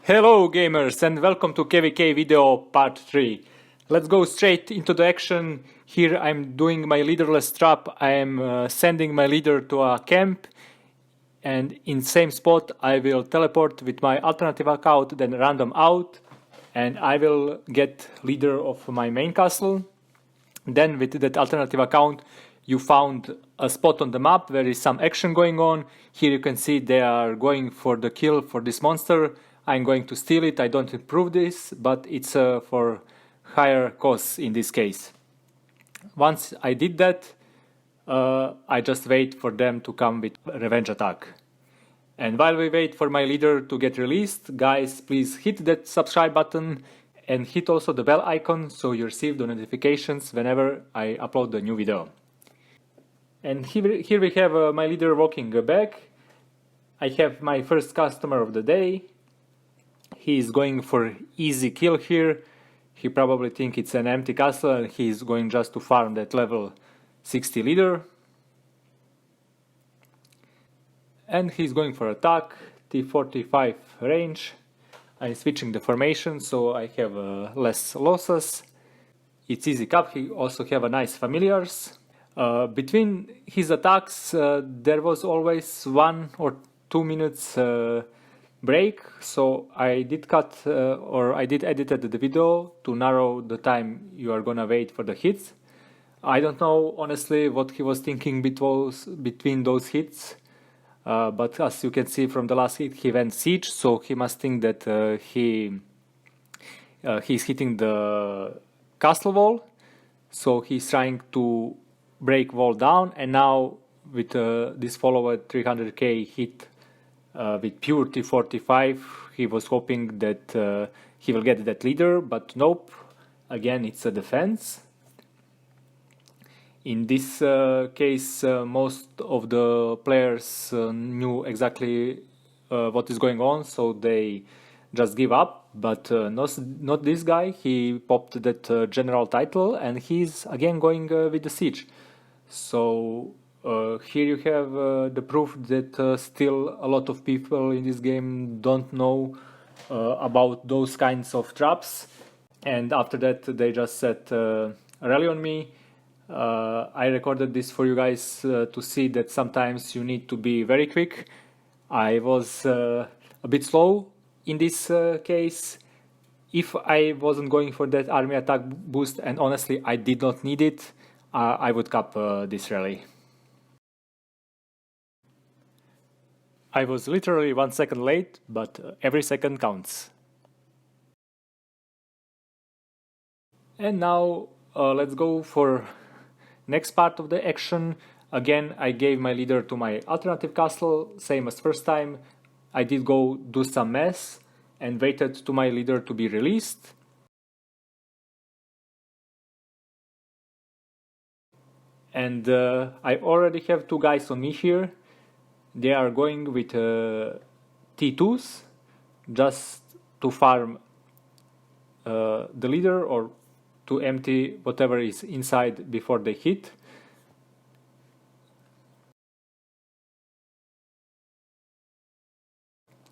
Hello gamers and welcome to KVK video part 3. Let's go straight into the action. Here I'm doing my leaderless trap. I am sending my leader to a camp, and in same spot I will teleport with my alternative account, then random out, and I will get leader of my main castle. Then with that alternative account you found a spot on the map where is some action going on. Here you can see they are going for the kill for this monster. I'm going to steal it. I don't improve this, but it's for higher costs in this case. Once I did that, I just wait for them to come with revenge attack. And while we wait for my leader to get released, guys, please hit that subscribe button and hit also the bell icon so you receive the notifications whenever I upload a new video. And here we have my leader walking back. I have my first customer of the day. He is going for easy kill here. He probably thinks it's an empty castle and he is going just to farm that level 60 leader. And he's going for attack, T45 range. I'm switching the formation so I have less losses. It's easy cap. He also have a nice familiars. Between his attacks there was always 1 or 2 minutes break, so I did cut or I did edit the video to narrow the time you are gonna wait for the hits. I don't know honestly what he was thinking between those hits, but as you can see from the last hit he went siege, so he must think that he's hitting the castle wall, so he's trying to break wall down, and now with this follower 300k hit with pure T45, he was hoping that he will get that leader, but nope, again it's a defense. In this case most of the players knew exactly what is going on, so they just give up, but not this guy. He popped that general title and he's again going with the siege. So here you have the proof that still a lot of people in this game don't know about those kinds of traps, and after that they just said rally on me. I recorded this for you guys to see that sometimes you need to be very quick. I was a bit slow in this case. If I wasn't going for that army attack boost, and honestly I did not need it, I would cap this rally. I was literally 1 second late, but every second counts. And now let's go for next part of the action. Again, I gave my leader to my alternative castle, same as first time. I did go do some mess and waited to my leader to be released. And I already have 2 guys on me here. They are going with T2s just to farm the leader or to empty whatever is inside before they hit.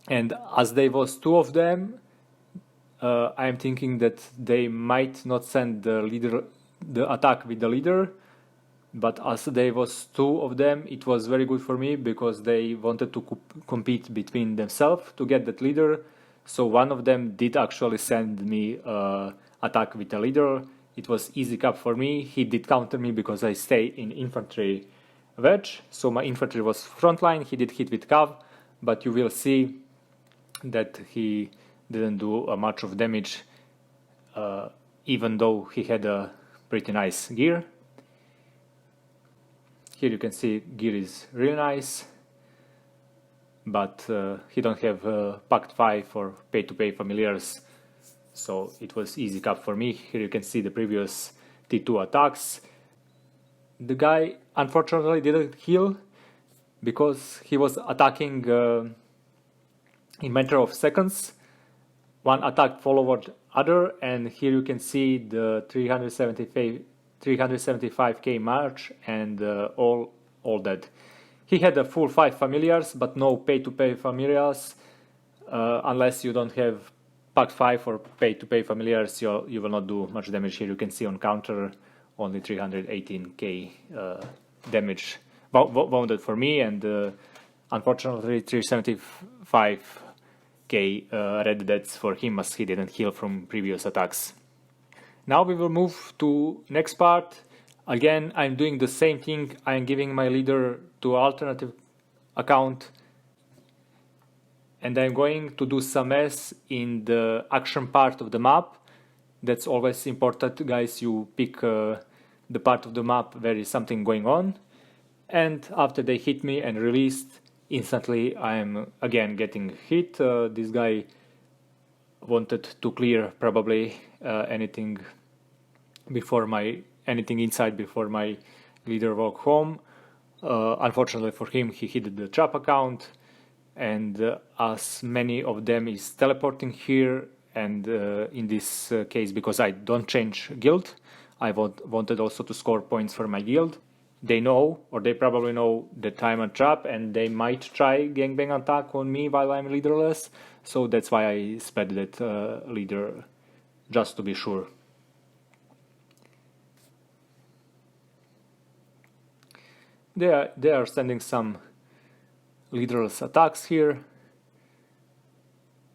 And as there was 2 of them, I am thinking that they might not send the attack with the leader. But as there was 2 of them, it was very good for me because they wanted to compete between themselves to get that leader. So one of them did actually send me attack with the leader. It was easy cap for me. He did counter me because I stay in infantry wedge. So my infantry was frontline. He did hit with cav, but you will see that he didn't do much of damage, even though he had a pretty nice gear. Here you can see gear is really nice, but he don't have Pact 5 or pay-to-pay familiars, so it was easy cap for me. Here you can see the previous T2 attacks. The guy unfortunately didn't heal because he was attacking in matter of seconds. One attack followed other, and here you can see the 375k march and all that. He had a full 5 familiars but no pay-to-pay familiars. unless you don't have Pact 5 or pay-to-pay familiars, you will not do much damage here. You can see on counter only 318k damage wounded for me, and unfortunately 375k red deaths for him, as he didn't heal from previous attacks. Now we will move to next part. Again, I'm doing the same thing. I'm giving my leader to alternative account, and I'm going to do some S in the action part of the map. That's always important, guys. You pick the part of the map where is something going on, and after they hit me and released, instantly I'm again getting hit. This guy wanted to clear probably anything inside before my leader walked home. Unfortunately for him, he hit the trap account, and as many of them is teleporting here, and in this case, because I don't change guild, I wanted also to score points for my guild. They know, or they probably know, that I'm a trap, and they might try gangbang attack on me while I'm leaderless, so that's why I sped that leader, just to be sure. They are sending some leaderless attacks here,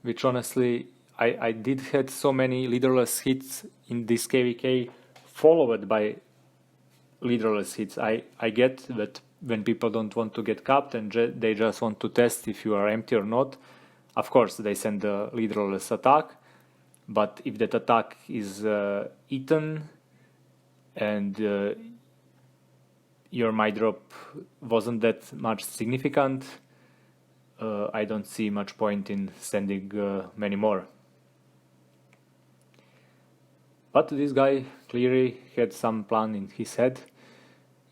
which honestly, I did had so many leaderless hits in this KVK, followed by leaderless hits. I get that when people don't want to get capped and they just want to test if you are empty or not, of course they send a leaderless attack, but if that attack is eaten and your my drop wasn't that much significant, I don't see much point in sending many more. But this guy clearly had some plan in his head.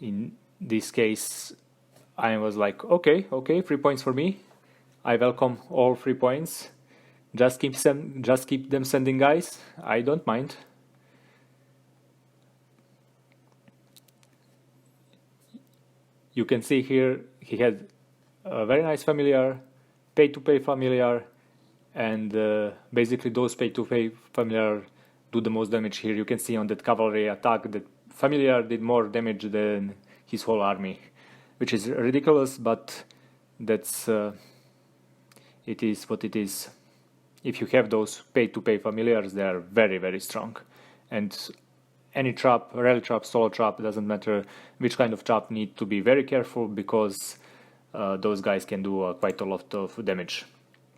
In this case, I was like, okay, 3 points for me. I welcome all 3 points. Just keep them sending guys. I don't mind. You can see here he had a very nice familiar, pay-to-pay familiar, and basically those pay-to-pay familiar do the most damage here. You can see on that cavalry attack that familiar did more damage than his whole army, which is ridiculous, but that's it is what it is. If you have those pay-to-pay familiars, they are very, very strong. And any trap, rally trap, solo trap, doesn't matter which kind of trap, need to be very careful, because those guys can do quite a lot of damage.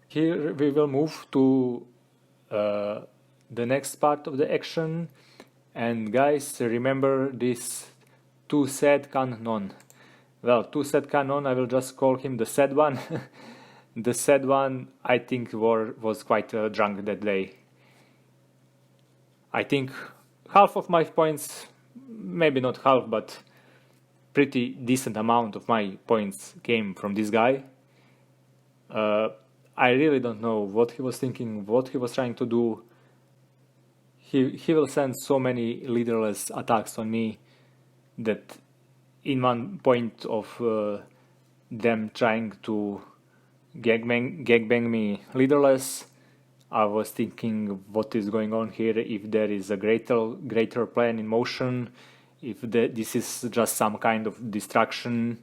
Here we will move to the next part of the action, and guys, remember this two sad cannon. Well, two sad cannon, I will just call him the sad one. The sad one, I think, was quite drunk that day. I think half of my points, maybe not half, but pretty decent amount of my points came from this guy. I really don't know what he was thinking, what he was trying to do. He will send so many leaderless attacks on me that in one point of them trying to gangbang me leaderless, I was thinking, what is going on here? If there is a greater plan in motion, if this is just some kind of distraction,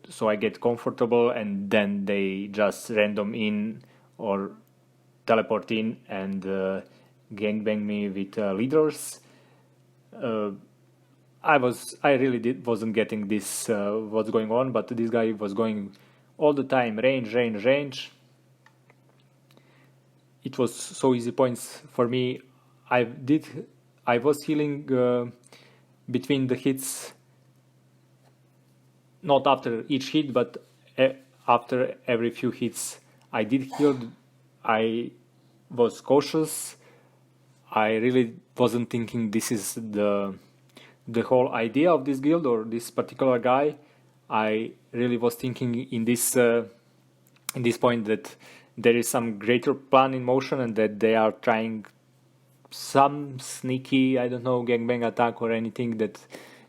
so I get comfortable and then they just random in or teleport in and gangbang me with leaders. I really wasn't getting this what's going on, but this guy was going all the time range. It was so easy points for me. I was healing between the hits, not after each hit, but after every few hits I did heal. I was cautious. I really wasn't thinking this is the whole idea of this guild or this particular guy. I really was thinking in this point that there is some greater plan in motion and that they are trying some sneaky, I don't know, gangbang attack or anything, that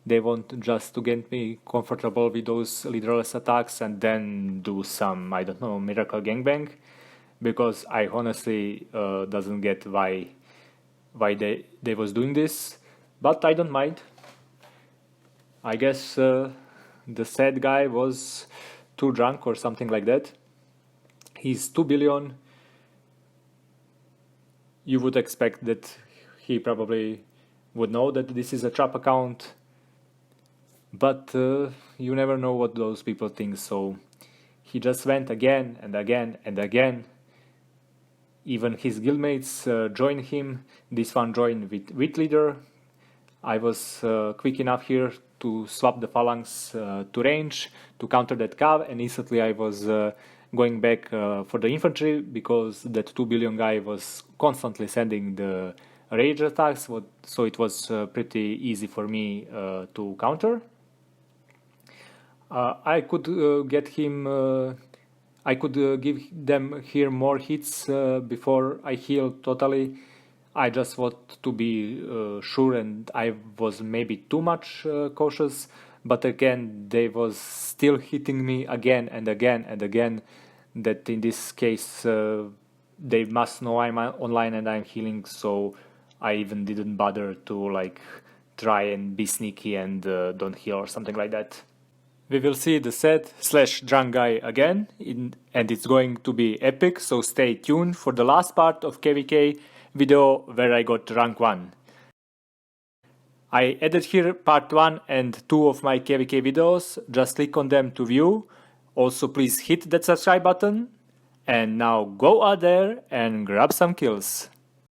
they want just to get me comfortable with those leaderless attacks and then do some, I don't know, miracle gangbang. because I honestly doesn't get why they was doing this, but I don't mind. I guess the sad guy was too drunk or something like that. He's 2 billion. You would expect that he probably would know that this is a trap account, but you never know what those people think, so he just went again and again and again. Even his guildmates joined him. This one joined with leader. I was quick enough here to swap the phalanx to range to counter that cav, and instantly I was going back for the infantry because that 2 billion guy was constantly sending the rage attacks, so it was pretty easy for me to counter. I could get him. I could give them here more hits before I heal totally. I just want to be sure, and I was maybe too much cautious. But again, they was still hitting me again and again and again. That in this case, they must know I'm online and I'm healing. So I even didn't bother to like try and be sneaky and don't heal or something like that. We will see the sad/drunk guy again, and it's going to be epic, so stay tuned for the last part of KVK video where I got rank 1. I added here part 1 and 2 of my KVK videos, just click on them to view. Also please hit that subscribe button, and now go out there and grab some kills.